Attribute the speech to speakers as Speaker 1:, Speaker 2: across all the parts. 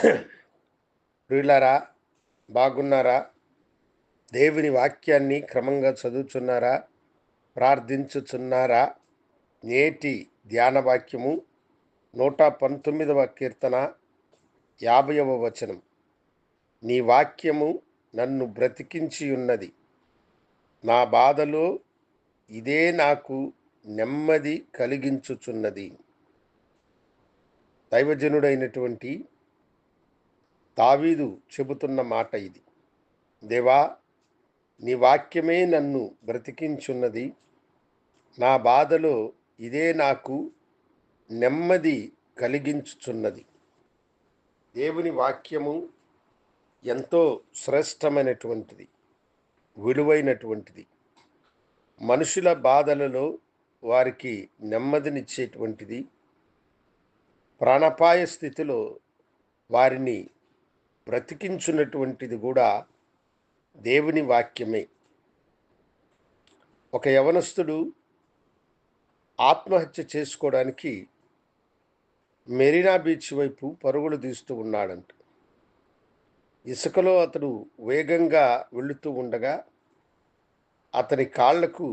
Speaker 1: ప్రియులారా, బాగున్నారా? దేవుని వాక్యాన్ని క్రమంగా చదువుచున్నారా? ప్రార్థించుచున్నారా? నేటి ధ్యాన వాక్యము 119వ కీర్తన 50వ వచనం. నీ వాక్యము నన్ను బ్రతికించియున్నది. నా బాధలో ఇదే నాకు నెమ్మది కలిగించుచున్నది. దైవజనుడైనటువంటి దావీదు చెబుతున్న మాట ఇది. దేవా, నీ వాక్యమే నన్ను బ్రతికించున్నది. నా బాధలో ఇదే నాకు నెమ్మది కలిగించుచున్నది. దేవుని వాక్యము ఎంతో శ్రేష్టమైనటువంటిది, విలువైనటువంటిది. మనుషుల బాధలలో వారికి నెమ్మదినిచ్చేటువంటిది. ప్రాణాపాయ స్థితిలో వారిని బ్రతికించున్నటువంటిది కూడా దేవుని వాక్యమే. ఒక యవనస్తుడు ఆత్మహత్య చేసుకోవడానికి మెరీనా బీచ్ వైపు పరుగులు తీస్తూ ఉన్నాడంట. ఇసుకలో అతడు వేగంగా వెళుతూ ఉండగా అతని కాళ్లకు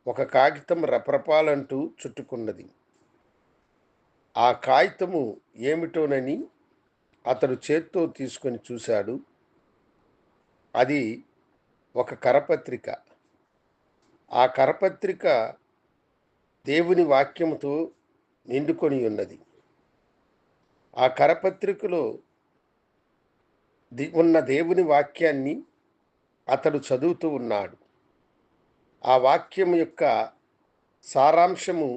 Speaker 1: ఒక కాగితం రెపరెపాలంటూ చుట్టుకున్నది. ఆ కాగితము ఏమిటోనని అతడు చేత్తో తీసుకొని చూశాడు. అది ఒక కరపత్రిక. ఆ కరపత్రిక దేవుని వాక్యముతో నిండుకొని ఉన్నది. ఆ కరపత్రికలో ఉన్న దేవుని వాక్యాన్ని అతడు చదువుతూ ఉన్నాడు. ఆ వాక్యం యొక్క సారాంశము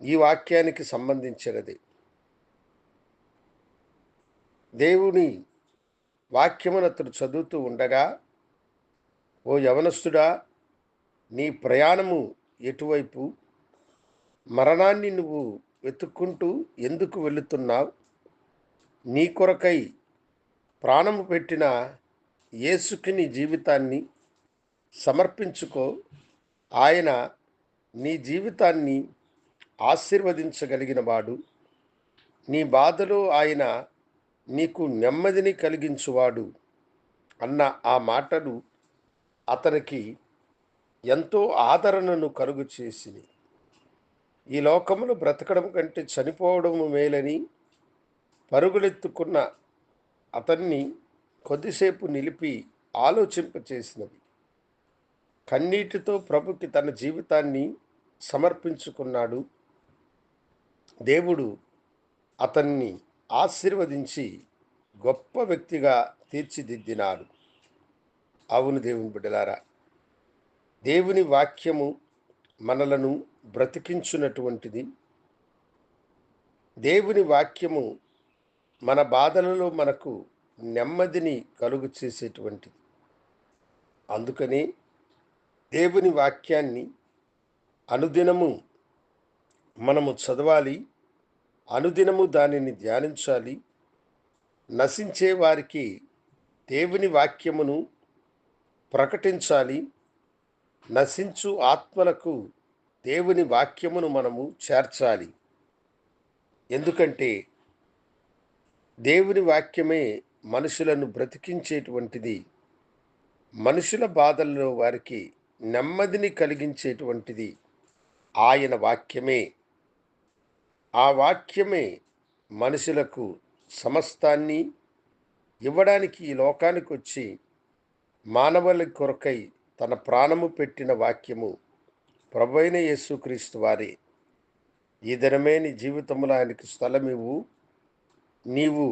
Speaker 1: ఈ వాక్యానికి సంబంధించినది. దేవుని వాక్యమును అతడు చదువుతూ ఉండగా, ఓ యవనస్తుడా, నీ ప్రయాణము ఎటువైపు? మరణాన్ని నువ్వు వెతుక్కుంటూ ఎందుకు వెళుతున్నావు? నీ కొరకై ప్రాణము పెట్టిన యేసుకి నీ జీవితాన్ని సమర్పించుకో. ఆయన నీ జీవితాన్ని ఆశీర్వదించగలిగిన వాడు. నీ బాధలో ఆయన నీకు నెమ్మదిని కలిగించువాడు అన్న ఆ మాటలు అతనికి ఎంతో ఆదరణను కలుగు చేసింది. ఈ లోకమును బ్రతకడం కంటే చనిపోవడము మేలని పరుగులెత్తుకున్న అతన్ని కొద్దిసేపు నిలిపి ఆలోచింపచేసినది. కన్నీటితో ప్రభుకి తన జీవితాన్ని సమర్పించుకున్నాడు. దేవుడు అతన్ని ఆశీర్వదించి గొప్ప వ్యక్తిగా తీర్చిదిద్దినాడు. అవును దేవుని బిడ్డలారా, దేవుని వాక్యము మనలను బ్రతికించున్నటువంటిది. దేవుని వాక్యము మన బాధలలో మనకు నెమ్మదిని కలుగు చేసేటువంటిది. అందుకని దేవుని వాక్యాన్ని అనుదినము మనము చదవాలి, అనుదినము దానిని ధ్యానించాలి. నశించే వారికి దేవుని వాక్యమును ప్రకటించాలి. నశించు ఆత్మలకు దేవుని వాక్యమును మనము చేర్చాలి. ఎందుకంటే దేవుని వాక్యమే మనుషులను బ్రతికించేటువంటిది. మనుషుల బాధల్లో వారికి నెమ్మదిని కలిగించేటువంటిది ఆయన వాక్యమే. ఆ వాక్యమే మనుషులకు సమస్తాన్ని ఇవ్వడానికి ఈ లోకానికి వచ్చి మానవుల కొరకై తన ప్రాణము పెట్టిన వాక్యము ప్రభువైన యేసుక్రీస్తు వారే. ఈ దినమే నీ జీవితంలో ఆయనకి స్థలమివ్వు. నీవు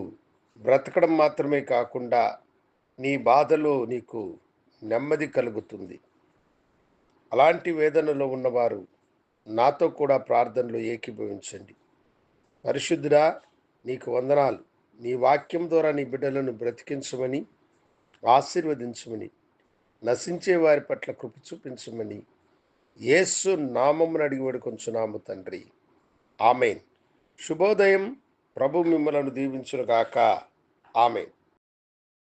Speaker 1: బ్రతకడం మాత్రమే కాకుండా నీ బాధలో నీకు నెమ్మది కలుగుతుంది. అలాంటి వేదనలో ఉన్నవారు నాతో కూడా ప్రార్థనలో ఏకీభవించండి. పరిశుద్ధుడా, నీకు వందనాలు. నీ వాక్యం ద్వారా నీ బిడ్డలను బ్రతికించమని, ఆశీర్వదించమని, నశించే వారి పట్ల కృప చూపించమని యేసు నామమున అడిగి వేడుకొంచున్నాము తండ్రి. ఆమేన్. శుభోదయం. ప్రభు మిమ్మలను దీవించునుగాక. ఆమేన్.